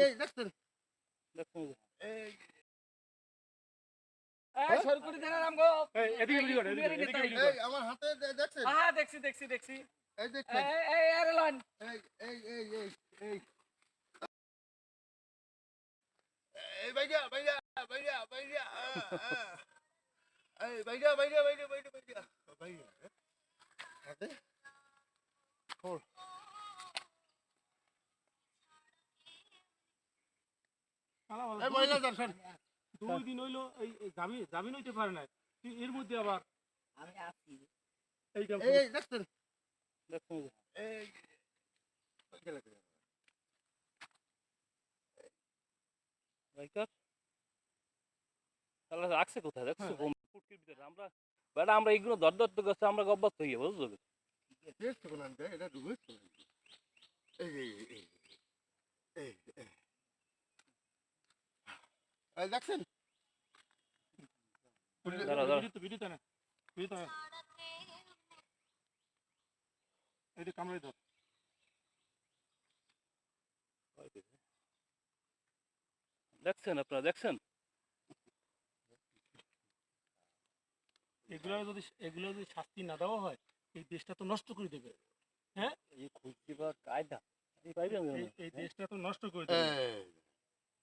এই দেখছেন দেখুন এই এই সরকুড়ি দেনা নাম গো এদিকে ভিডিও করে এদিকে ভিডিও এই আমার হাতে দেখছেন হ্যাঁ দেখছি এই দেখছেন এই আরে লন এই এই এই এই এই এই বাইজা বাইজা বাইজা বাইজা এই বাইজা বাইজা বাইজা বাইজা বাইজা বাইজা হাতে খোল এই মহিলা দর্শন 2 দিন হইলো এই জামিন হইতে পারে না এর মধ্যে আবার আমি আছি এই কাম এই দেখছেন দেখুন এই ভাইকার তাহলে রাখছে কোথায় দেখছো কোন ফুটকির ভিতরে আমরা বেটা আমরা এইগুলো দরদর তো গেছে আমরা গব্বত হইয়া বুঝছো দেখছো কোন আনতে এটা ডুবেছো এই এই এই এই এই দেখছেন ভিডিওতে না ভিডিওতে এইটা কামড়াই দাও দেখছেন আপনারা দেখছেন এগুলো যদি শাস্তি না দেওয়া হয় এই দেশটা তো নষ্ট করে দেবে হ্যাঁ এই খুঁজতে পাওয়ার কায়দা এই দেশটা তো নষ্ট করে দেবে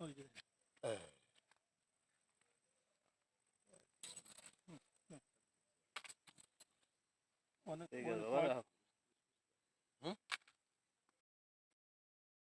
ওই যে অনেক